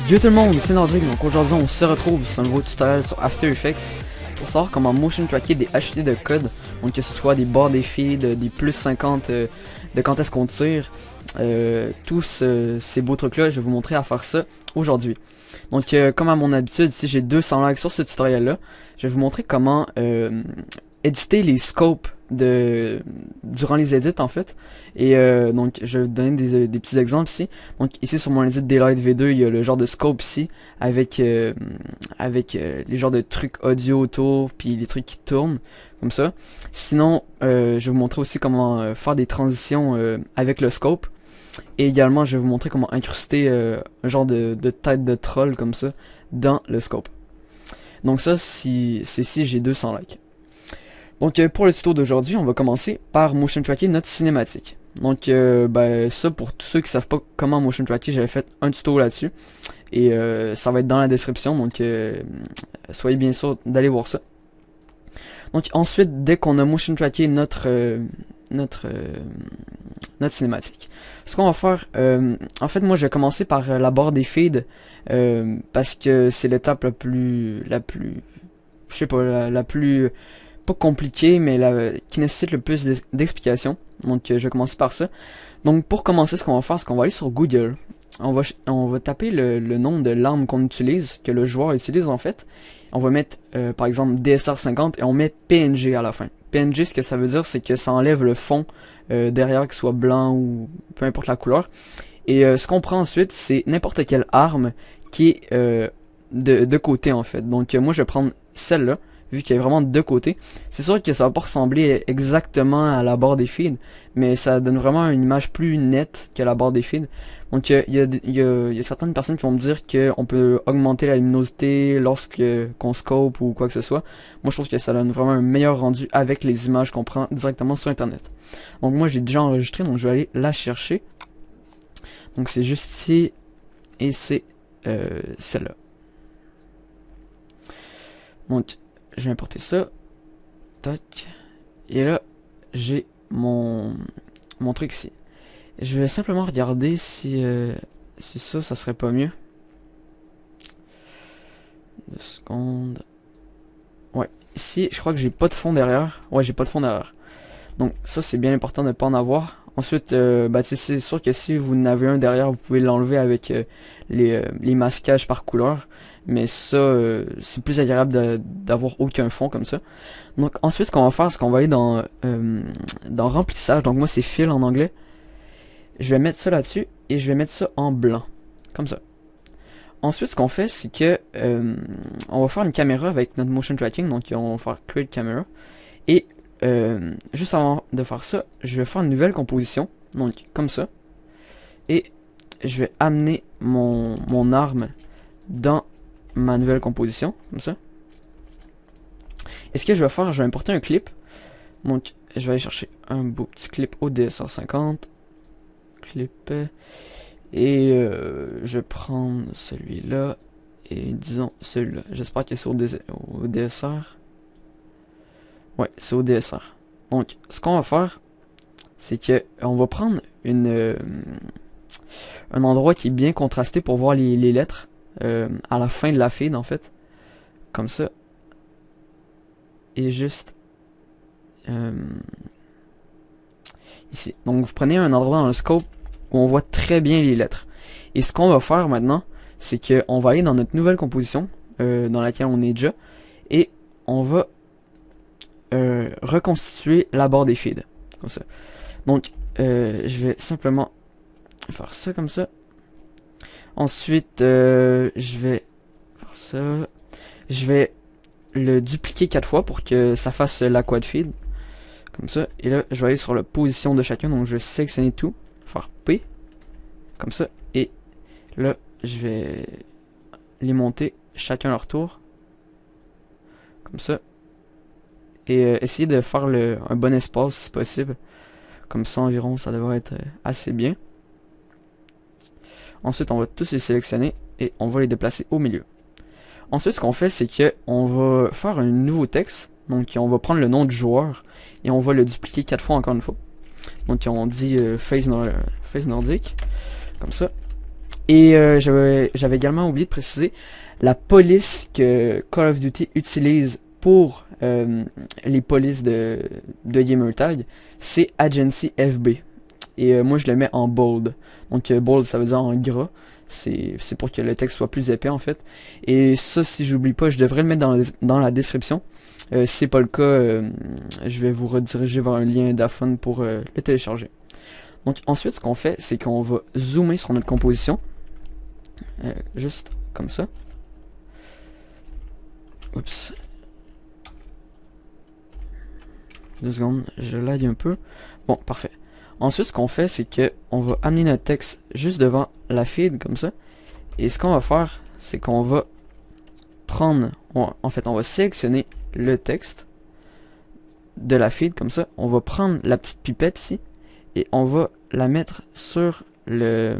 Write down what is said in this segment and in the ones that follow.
Yo tout le monde, c'est Nordique, donc aujourd'hui on se retrouve sur un nouveau tutoriel sur After Effects pour savoir comment motion tracker des HT de code, donc que ce soit des barres des feeds, des plus 50 de quand est-ce qu'on tire, tous ces beaux trucs là, je vais vous montrer à faire ça aujourd'hui. Donc comme à mon habitude, si j'ai 200 likes sur ce tutoriel là, je vais vous montrer comment éditer les scopes durant les edits en fait. Et donc je vais vous donner des petits exemples ici. Donc ici sur mon edit Daylight V2, il y a le genre de scope ici avec les genres de trucs audio autour puis les trucs qui tournent comme ça. Sinon je vais vous montrer aussi comment faire des transitions avec le scope. Et également je vais vous montrer comment incruster un genre de tête de troll comme ça dans le scope. Donc ça, c'est si j'ai 200 likes. Donc pour le tuto d'aujourd'hui, on va commencer par motion tracker notre cinématique. Donc ça, pour tous ceux qui savent pas comment motion tracker, j'avais fait un tuto là-dessus. Et ça va être dans la description, donc soyez bien sûr d'aller voir ça. Donc ensuite, dès qu'on a motion tracké notre cinématique, ce qu'on va faire, en fait moi je vais commencer par la barre des feeds, parce que c'est l'étape la plus, je sais pas, la plus pas compliqué, mais qui nécessite le plus d'explications. Donc je vais commencer par ça. Donc pour commencer, ce qu'on va faire, c'est qu'on va aller sur Google. On va taper le nom de l'arme qu'on utilise, que le joueur utilise en fait. On va mettre par exemple DSR50 et on met PNG à la fin. PNG, ce que ça veut dire, c'est que ça enlève le fond derrière, qu'il soit blanc ou peu importe la couleur. Et ce qu'on prend ensuite, c'est n'importe quelle arme qui est de côté en fait. Donc moi je vais prendre celle-là, vu qu'elle est vraiment de côté. C'est sûr que ça va pas ressembler exactement à la barre des feeds, mais ça donne vraiment une image plus nette que la barre des feeds. Donc il y a certaines personnes qui vont me dire qu'on peut augmenter la luminosité lorsque qu'on scope ou quoi que ce soit. Moi je trouve que ça donne vraiment un meilleur rendu avec les images qu'on prend directement sur internet. Donc moi j'ai déjà enregistré, donc je vais aller la chercher. Donc c'est juste ici, et c'est celle-là. Donc je vais importer ça. Tac. Et là, j'ai mon truc ici. Je vais simplement regarder si ça serait pas mieux. 2 secondes. Ouais. Ici, je crois que j'ai pas de fond derrière. Ouais, j'ai pas de fond derrière. Donc ça, c'est bien important de ne pas en avoir. Ensuite, c'est sûr que si vous en avez un derrière, vous pouvez l'enlever avec les masquages par couleur. Mais ça, c'est plus agréable d'avoir aucun fond comme ça. Donc ensuite, ce qu'on va faire, c'est qu'on va aller dans remplissage. Donc moi, c'est fill en anglais. Je vais mettre ça là-dessus et je vais mettre ça en blanc. Comme ça. Ensuite, ce qu'on fait, c'est que on va faire une caméra avec notre motion tracking. Donc on va faire create camera. Et juste avant de faire ça, je vais faire une nouvelle composition. Donc comme ça. Et je vais amener mon arme dans ma nouvelle composition, comme ça. Et ce que je vais faire, je vais importer un clip. Donc, je vais aller chercher un beau petit clip au DSR50. Clip. Et je vais prendre celui-là. Et disons celui-là. J'espère que c'est au DSR. Ouais, c'est au DSR. Donc, ce qu'on va faire, c'est que on va prendre un endroit qui est bien contrasté pour voir les lettres. À la fin de la feed en fait, comme ça, et juste ici. Donc vous prenez un endroit dans le scope où on voit très bien les lettres, et ce qu'on va faire maintenant, c'est que on va aller dans notre nouvelle composition dans laquelle on est déjà, et on va reconstituer la barre des feeds comme ça. Donc je vais simplement faire ça comme ça. Ensuite, je vais faire ça. Je vais le dupliquer 4 fois pour que ça fasse la quad feed. Comme ça. Et là, je vais aller sur la position de chacun. Donc, je vais sélectionner tout. Faire P. Comme ça. Et là, je vais les monter chacun leur tour. Comme ça. Et essayer de faire un bon espace si possible. Comme ça environ, ça devrait être assez bien. Ensuite, on va tous les sélectionner et on va les déplacer au milieu. Ensuite, ce qu'on fait, c'est que on va faire un nouveau texte. Donc, on va prendre le nom du joueur et on va le dupliquer 4 fois encore une fois. Donc, on dit Face Nordique, comme ça. Et j'avais également oublié de préciser la police que Call of Duty utilise pour les polices de Gamertag, c'est Agency FB. Et moi je le mets en bold. Donc bold ça veut dire en gras. C'est pour que le texte soit plus épais en fait. Et ça, si j'oublie pas, je devrais le mettre dans la description. Si c'est pas le cas, je vais vous rediriger vers un lien d'Afon pour le télécharger. Donc ensuite, ce qu'on fait, c'est qu'on va zoomer sur notre composition. Juste comme ça. Oups. 2 secondes, je lag un peu. Bon, parfait. Ensuite, ce qu'on fait, c'est que on va amener notre texte juste devant la feed, comme ça. Et ce qu'on va faire, c'est qu'on va prendre... en fait, on va sélectionner le texte de la feed, comme ça. On va prendre la petite pipette ici. Et on va la mettre sur le...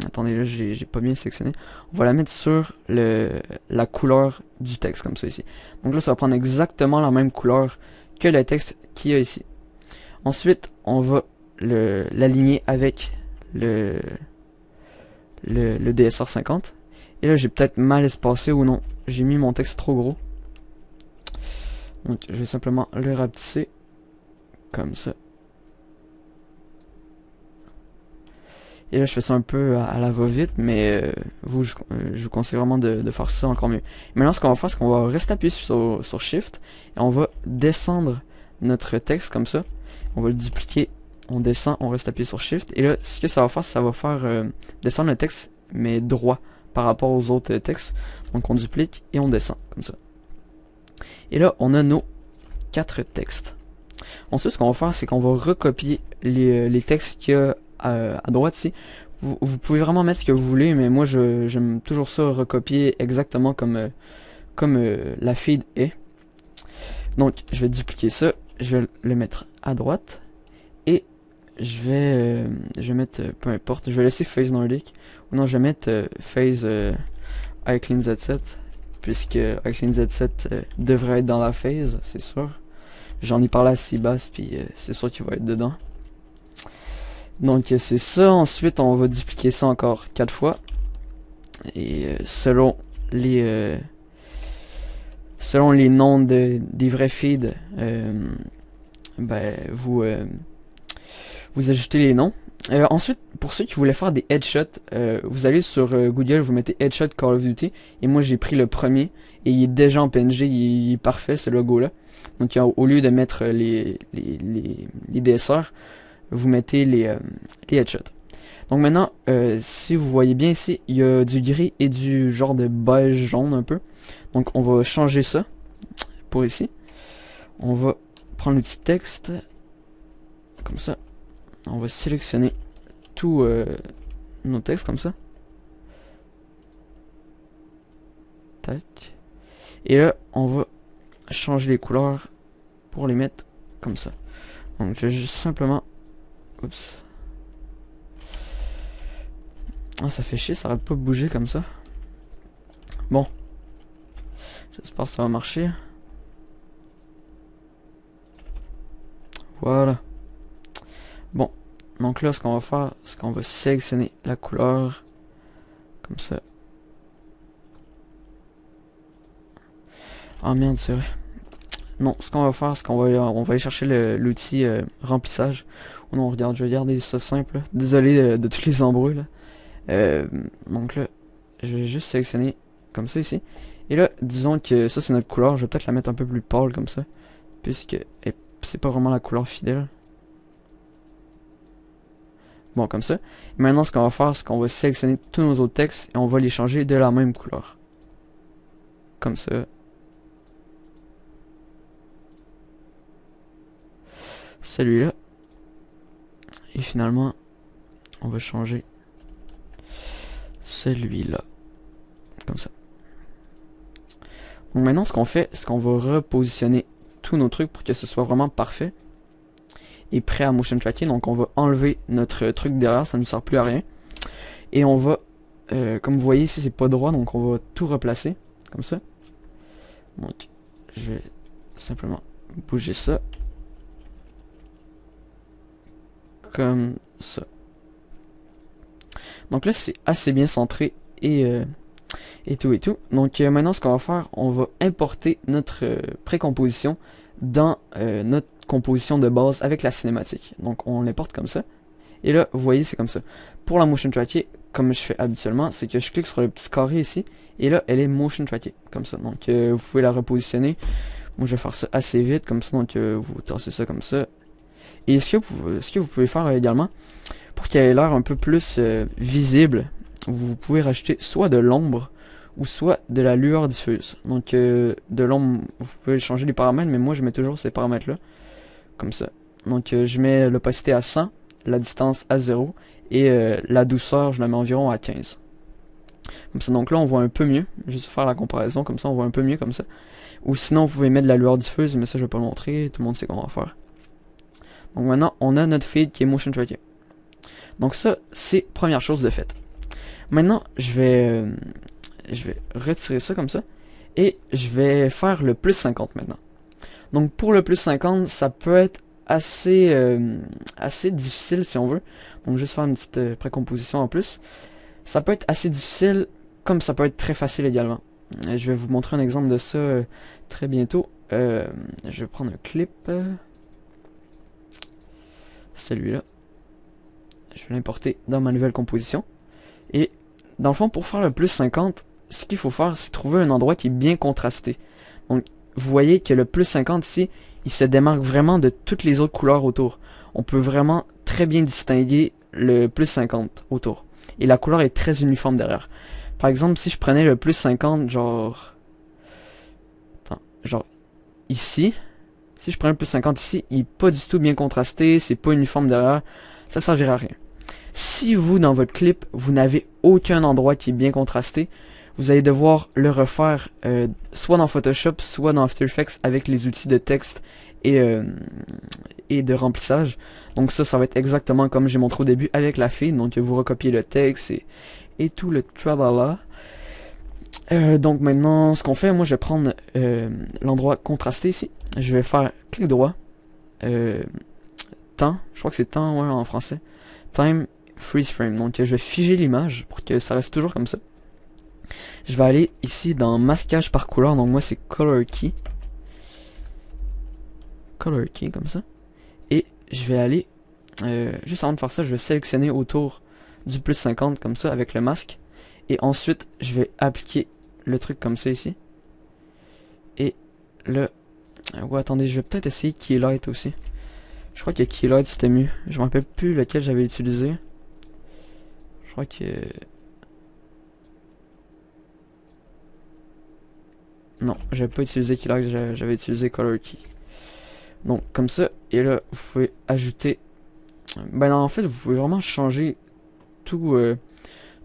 Attendez, là, j'ai pas bien sélectionné. On va la mettre sur la couleur du texte, comme ça, ici. Donc là, ça va prendre exactement la même couleur que le texte qu'il y a ici. Ensuite, on va l'aligner avec le DSR 50. Et là, j'ai peut-être mal espacé ou non. J'ai mis mon texte trop gros. Donc, je vais simplement le rapetisser. Comme ça. Et là, je fais ça un peu à la va-vite, mais je vous conseille vraiment de faire ça encore mieux. Maintenant, ce qu'on va faire, c'est qu'on va rester appuyé sur Shift, et on va descendre notre texte comme ça. On va le dupliquer, on descend, on reste appuyé sur Shift, et là, ce que ça va faire descendre le texte, mais droit, par rapport aux autres textes. Donc, on duplique, et on descend, comme ça. Et là, on a nos 4 textes. Ensuite, ce qu'on va faire, c'est qu'on va recopier les textes qu'il y a à droite ici. Vous pouvez vraiment mettre ce que vous voulez, mais moi j'aime toujours ça recopier exactement comme la feed est. Donc je vais dupliquer ça, je vais le mettre à droite et je vais mettre peu importe, je vais laisser phase nordic ou non, je vais mettre phase iClean Z7 puisque iClean Z7 devrait être dans la phase, c'est sûr. J'en ai parlé à Sibas puis c'est sûr qu'il va être dedans. Donc c'est ça, ensuite on va dupliquer ça encore 4 fois. Et selon les noms des vrais feeds, ben, vous ajoutez les noms. Ensuite, pour ceux qui voulaient faire des headshots, vous allez sur Google, vous mettez headshot Call of Duty. Et moi j'ai pris le premier et il est déjà en PNG, il est parfait ce logo là. Donc au lieu de mettre les DSR, vous mettez les headshots. Donc maintenant, si vous voyez bien ici, il y a du gris et du genre de beige jaune un peu. Donc on va changer ça pour ici. On va prendre l'outil texte, comme ça. On va sélectionner tous nos textes comme ça. Tac. Et là, on va changer les couleurs pour les mettre comme ça. Donc je vais juste simplement... Oups. Ah, ça fait chier, ça arrête pas de bouger comme ça. Bon. J'espère que ça va marcher. Voilà. Bon. Donc là, ce qu'on va faire, c'est qu'on va sélectionner la couleur. Comme ça. Ah merde, c'est vrai. Non, ce qu'on va faire, c'est qu'on va aller chercher l'outil remplissage. Oh non, regarde, je vais garder ça simple. Désolé de tous les embrouilles là. Donc là, je vais juste sélectionner comme ça ici. Et là, disons que ça c'est notre couleur. Je vais peut-être la mettre un peu plus pâle comme ça. Puisque c'est pas vraiment la couleur fidèle. Bon, comme ça. Et maintenant, ce qu'on va faire, c'est qu'on va sélectionner tous nos autres textes et on va les changer de la même couleur. Comme ça. Celui-là. Et finalement, on va changer celui-là. Comme ça. Donc maintenant, ce qu'on fait, c'est qu'on va repositionner tous nos trucs pour que ce soit vraiment parfait et prêt à motion tracker. Donc on va enlever notre truc derrière, ça ne nous sert plus à rien. Et on va, comme vous voyez ici, c'est pas droit, donc on va tout replacer comme ça. Donc je vais simplement bouger ça comme ça. Donc là, c'est assez bien centré et tout et tout. Donc maintenant, ce qu'on va faire, on va importer notre précomposition dans notre composition de base avec la cinématique. Donc on l'importe comme ça. Et là, vous voyez, c'est comme ça. Pour la motion tracker, comme je fais habituellement, c'est que je clique sur le petit carré ici. Et là, elle est motion trackée, comme ça. Donc vous pouvez la repositionner. Moi, je vais faire ça assez vite, comme ça. Donc vous tassez ça comme ça. Et ce que vous pouvez faire également, pour qu'elle ait l'air un peu plus visible, vous pouvez rajouter soit de l'ombre ou soit de la lueur diffuse. Donc de l'ombre, vous pouvez changer les paramètres, mais moi je mets toujours ces paramètres là, comme ça. Donc je mets l'opacité à 100, la distance à 0 et la douceur je la mets environ à 15. Comme ça, donc là on voit un peu mieux, juste faire la comparaison, comme ça on voit un peu mieux comme ça. Ou sinon vous pouvez mettre de la lueur diffuse, mais ça je vais pas le montrer, tout le monde sait qu'on va faire. Donc maintenant on a notre feed qui est motion tracker. Donc ça c'est première chose de faite. Maintenant je vais retirer ça comme ça et je vais faire le plus 50 maintenant. Donc pour le plus 50 ça peut être assez difficile si on veut. Donc juste faire une petite précomposition en plus. Ça peut être assez difficile comme ça peut être très facile également. Je vais vous montrer un exemple de ça très bientôt. Je vais prendre un clip. Celui-là. Je vais l'importer dans ma nouvelle composition. Et dans le fond, pour faire le plus 50, ce qu'il faut faire, c'est trouver un endroit qui est bien contrasté. Donc, vous voyez que le plus 50 ici, il se démarque vraiment de toutes les autres couleurs autour. On peut vraiment très bien distinguer le plus 50 autour. Et la couleur est très uniforme derrière. Par exemple, si je prenais le plus 50, genre ici, si je prenais le plus 50 ici, il n'est pas du tout bien contrasté, c'est pas uniforme derrière, ça servira à rien. Si vous, dans votre clip, vous n'avez aucun endroit qui est bien contrasté, vous allez devoir le refaire soit dans Photoshop, soit dans After Effects avec les outils de texte et de remplissage. Donc ça va être exactement comme j'ai montré au début avec la feed. Donc vous recopiez le texte et tout le tralala. Donc maintenant, ce qu'on fait, moi je vais prendre l'endroit contrasté ici. Je vais faire clic droit, temps, je crois que c'est temps ouais, en français, time, freeze frame. Donc je vais figer l'image pour que ça reste toujours comme ça. Je vais aller ici dans masquage par couleur, donc moi c'est color key comme ça. Et je vais aller, juste avant de faire ça, je vais sélectionner autour du plus 50 comme ça avec le masque. Et ensuite, je vais appliquer le truc comme ça ici. Et le... ouais, attendez, je vais peut-être essayer Keylight aussi. Je crois que Keylight c'était mieux. Je me rappelle plus lequel j'avais utilisé. Je crois que... non, j'avais pas utilisé Keylight, j'avais utilisé Color Key. Donc, comme ça. Et là, vous pouvez ajouter... ben non, en fait, vous pouvez vraiment changer tout...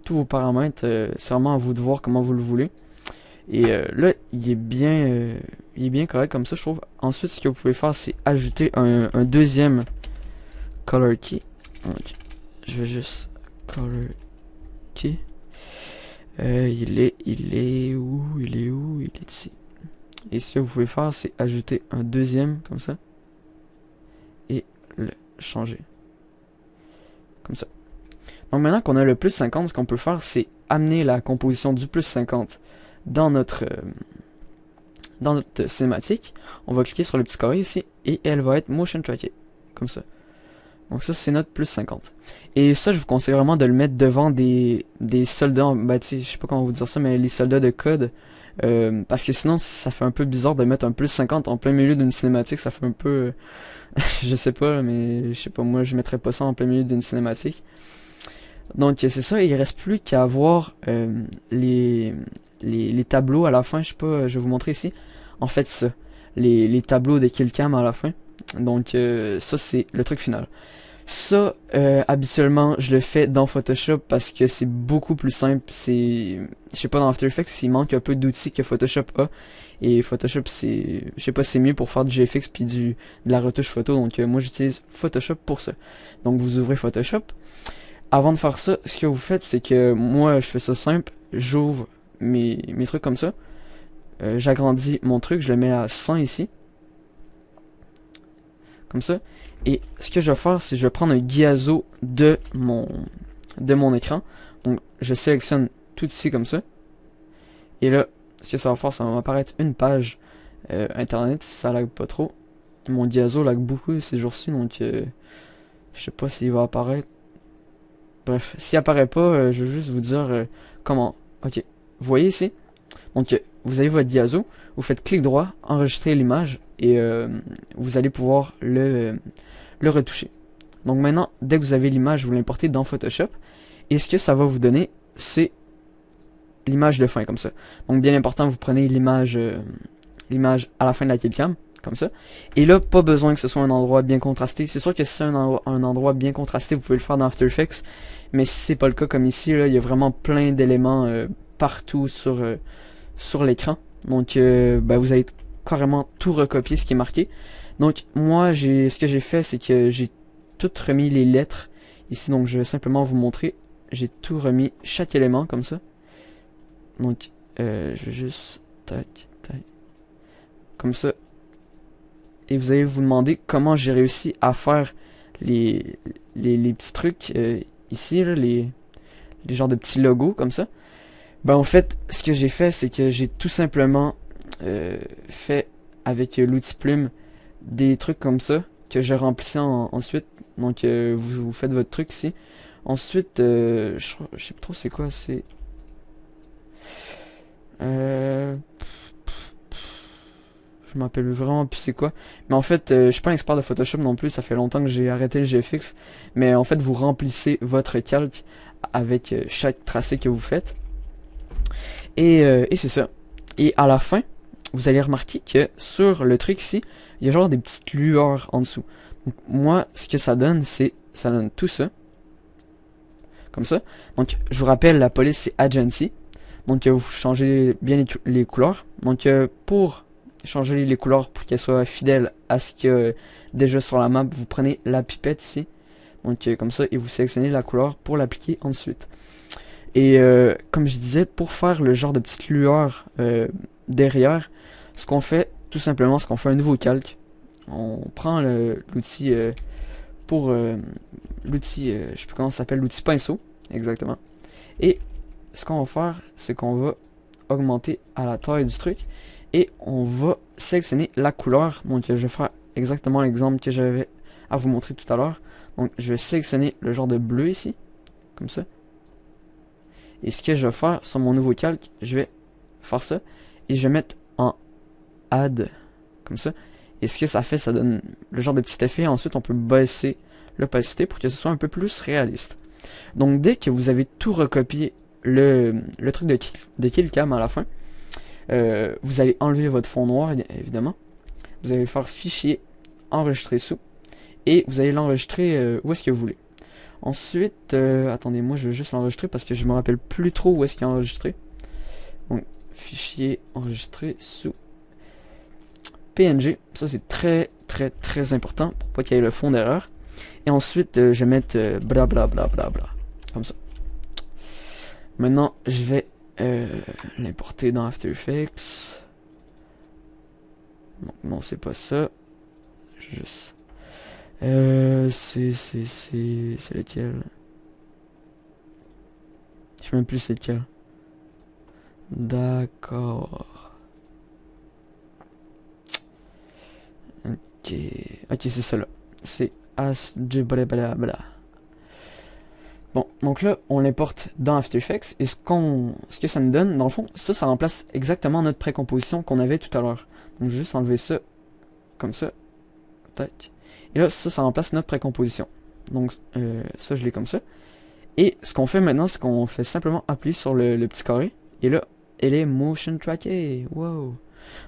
tous vos paramètres, c'est vraiment à vous de voir comment vous le voulez. Et là, il est bien correct comme ça, je trouve. Ensuite, ce que vous pouvez faire, c'est ajouter un deuxième color key. Donc, je vais juste color key. Il est où? Il est ici. Et ce que vous pouvez faire, c'est ajouter un deuxième comme ça et le changer comme ça. Donc maintenant qu'on a le plus 50, ce qu'on peut faire, c'est amener la composition du plus 50 dans notre cinématique. On va cliquer sur le petit carré ici et elle va être motion trackée, comme ça. Donc ça, c'est notre plus 50. Et ça, je vous conseille vraiment de le mettre devant des soldats, ben tu sais, je sais pas comment vous dire ça, mais les soldats de code. Parce que sinon, ça fait un peu bizarre de mettre un plus 50 en plein milieu d'une cinématique, ça fait un peu... je sais pas, mais je sais pas, moi je mettrais pas ça en plein milieu d'une cinématique. Donc c'est ça, il reste plus qu'à avoir les tableaux à la fin, je sais pas, je vais vous montrer ici. En fait ça, les tableaux de killcam à la fin. Donc ça c'est le truc final. Ça, habituellement, je le fais dans Photoshop parce que c'est beaucoup plus simple. C'est, je sais pas, dans After Effects, il manque un peu d'outils que Photoshop a. Et Photoshop, c'est, je sais pas, c'est mieux pour faire du GFX puis de la retouche photo. Donc moi, j'utilise Photoshop pour ça. Donc vous ouvrez Photoshop. Avant de faire ça, ce que vous faites, c'est que moi, je fais ça simple. J'ouvre mes trucs comme ça. J'agrandis mon truc, je le mets à 100 ici. Comme ça. Et ce que je vais faire, c'est que je vais prendre un Guiazo de mon écran. Donc je sélectionne tout ici comme ça. Et là, ce que ça va faire, ça va m'apparaître une page internet si ça lag pas trop. Mon Diazo lag beaucoup ces jours-ci, donc je sais pas s'il va apparaître. Bref, s'il apparaît pas, je vais juste vous dire comment. Ok, vous voyez ici? Donc vous avez votre Diazo, vous faites clic droit, enregistrer l'image et vous allez pouvoir le retoucher. Donc maintenant, dès que vous avez l'image, vous l'importez dans Photoshop. Et ce que ça va vous donner, c'est l'image de fin, comme ça. Donc bien important, vous prenez l'image à la fin de la killcam, comme ça. Et là, pas besoin que ce soit un endroit bien contrasté. C'est sûr que si c'est un endroit bien contrasté, vous pouvez le faire dans After Effects. Mais si c'est pas le cas comme ici, là, il y a vraiment plein d'éléments partout sur l'écran. Donc ben, vous allez carrément tout recopier ce qui est marqué. Donc moi, ce que j'ai fait, c'est que j'ai tout remis les lettres ici. Donc je vais simplement vous montrer. J'ai tout remis, chaque élément comme ça. Donc je vais juste tac, tac, comme ça. Et vous allez vous demander comment j'ai réussi à faire les petits trucs ici, là, les genres de petits logos comme ça. Ben en fait, ce que j'ai fait, c'est que j'ai tout simplement fait avec l'outil plume des trucs comme ça que je remplissais ensuite. Donc vous faites votre truc ici. Ensuite, je sais pas trop c'est quoi, c'est... je m'appelle vraiment plus c'est quoi. Mais en fait, je suis pas un expert de Photoshop non plus, ça fait longtemps que j'ai arrêté le GFX. Mais en fait, vous remplissez votre calque avec chaque tracé que vous faites. Et c'est ça. Et à la fin, vous allez remarquer que sur le truc ici, il y a genre des petites lueurs en dessous. Donc moi, ce que ça donne, c'est ça donne tout ça. Comme ça. Donc je vous rappelle, la police c'est Agency. Donc vous changez bien les couleurs. Donc pour changer les couleurs pour qu'elles soient fidèles à ce qu'il y a déjà sur la map, vous prenez la pipette ici. Donc comme ça, et vous sélectionnez la couleur pour l'appliquer ensuite. Et comme je disais, pour faire le genre de petite lueur derrière, ce qu'on fait, tout simplement, c'est qu'on fait un nouveau calque. On prend l'outil l'outil, je sais plus comment ça s'appelle, l'outil pinceau, exactement. Et ce qu'on va faire, c'est qu'on va augmenter à la taille du truc et on va sélectionner la couleur. Donc je vais faire exactement l'exemple que j'avais à vous montrer tout à l'heure. Donc je vais sélectionner le genre de bleu ici, comme ça. Et ce que je vais faire sur mon nouveau calque, je vais faire ça et je vais mettre en add, comme ça. Et ce que ça fait, ça donne le genre de petit effet. Ensuite, on peut baisser l'opacité pour que ce soit un peu plus réaliste. Donc dès que vous avez tout recopié le truc de killcam à la fin, vous allez enlever votre fond noir évidemment, vous allez faire fichier enregistrer sous et vous allez l'enregistrer où est-ce que vous voulez. Ensuite, attendez, moi je vais juste l'enregistrer parce que je me rappelle plus trop où est-ce qu'il est enregistré. Donc fichier enregistré sous PNG, ça c'est très important pour pas qu'il y ait le fond d'erreur. Et ensuite, je vais mettre blablabla, comme ça. Maintenant, je vais l'importer dans After Effects. Non, c'est pas ça. Juste. C'est lequel? Je sais même plus c'est lequel. D'accord. Ok. Ok, c'est ça là. C'est blablabla. Bon, donc là, on l'importe dans After Effects, et ce que ça nous donne, dans le fond, ça remplace exactement notre précomposition qu'on avait tout à l'heure. Donc, je vais juste enlever ça, comme ça, tac. Et là, ça remplace notre précomposition. Donc, ça, je l'ai comme ça. Et ce qu'on fait maintenant, c'est qu'on fait simplement appuyer sur le petit carré, et là, elle est motion trackée, wow.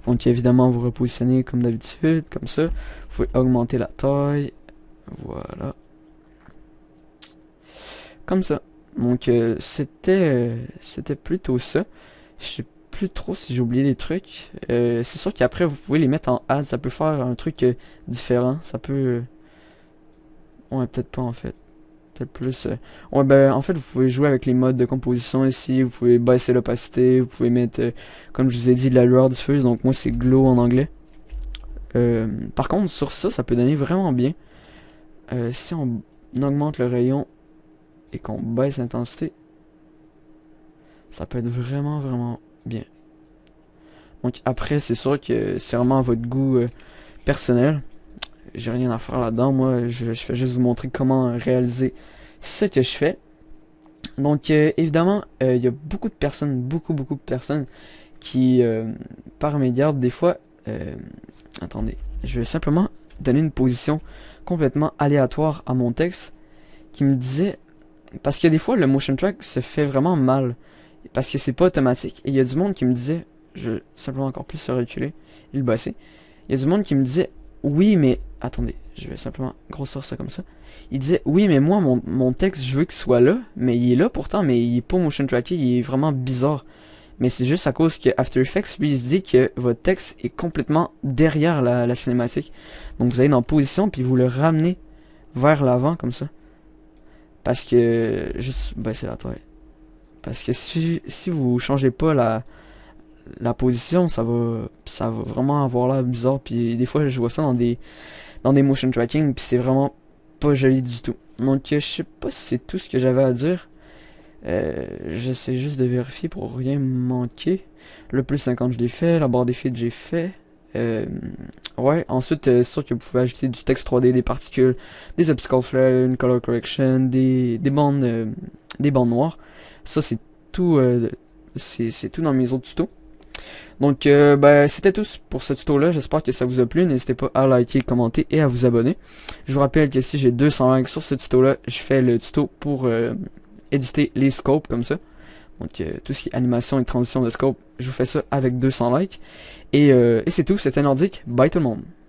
Donc, évidemment, vous repositionnez comme d'habitude, comme ça. Vous pouvez augmenter la taille, voilà. Comme ça. Donc c'était plutôt ça. Je sais plus trop si j'ai oublié des trucs. C'est sûr qu'après vous pouvez les mettre en add, ça peut faire un truc différent. Ça peut... ouais, peut-être pas en fait. Peut-être plus... ouais, ben en fait vous pouvez jouer avec les modes de composition ici. Vous pouvez baisser l'opacité. Vous pouvez mettre, comme je vous ai dit, de la lueur diffuse. Donc moi c'est glow en anglais. Par contre sur ça peut donner vraiment bien. Si on augmente le rayon et qu'on baisse l'intensité, Ça peut être vraiment, vraiment bien. Donc après, c'est sûr que c'est vraiment à votre goût personnel. J'ai rien à faire là-dedans. Moi, je fais juste vous montrer comment réaliser ce que je fais. Donc évidemment, il y a beaucoup de personnes, beaucoup de personnes qui, par mégarde, des fois... attendez, je vais simplement donner une position complètement aléatoire à mon texte qui me disait... Parce que des fois, le motion track se fait vraiment mal. Parce que c'est pas automatique. Et il y a du monde qui me disait... Je vais simplement encore plus le reculer et le bosser. Il y a du monde qui me disait... Oui, mais... Attendez, je vais simplement grossir ça comme ça. Il disait, oui, mais moi, mon texte, je veux qu'il soit là. Mais il est là pourtant, mais il est pas motion tracké. Il est vraiment bizarre. Mais c'est juste à cause que After Effects, lui, il se dit que votre texte est complètement derrière la cinématique. Donc vous allez dans position, puis vous le ramenez vers l'avant, comme ça. Parce que... Juste baisser la taille. Parce que si vous changez pas la position, ça va vraiment avoir l'air bizarre. Puis des fois, je vois ça dans des motion tracking, puis c'est vraiment pas joli du tout. Donc je sais pas si c'est tout ce que j'avais à dire. J'essaie juste de vérifier pour rien manquer. Le plus 50 je l'ai fait, la barre des feeds j'ai fait. Ouais, ensuite c'est sûr que vous pouvez ajouter du texte 3D, des particules, des optical flares, une color correction, des bandes noires. Ça c'est tout, c'est tout dans mes autres tutos. Donc ben, c'était tout pour ce tuto là, j'espère que ça vous a plu, n'hésitez pas à liker, commenter et à vous abonner. Je vous rappelle que si j'ai 200 likes sur ce tuto là, je fais le tuto pour éditer les scopes comme ça. Donc tout ce qui est animation et transition de scope, je vous fais ça avec 200 likes. Et c'est tout, c'était Nordique, bye tout le monde.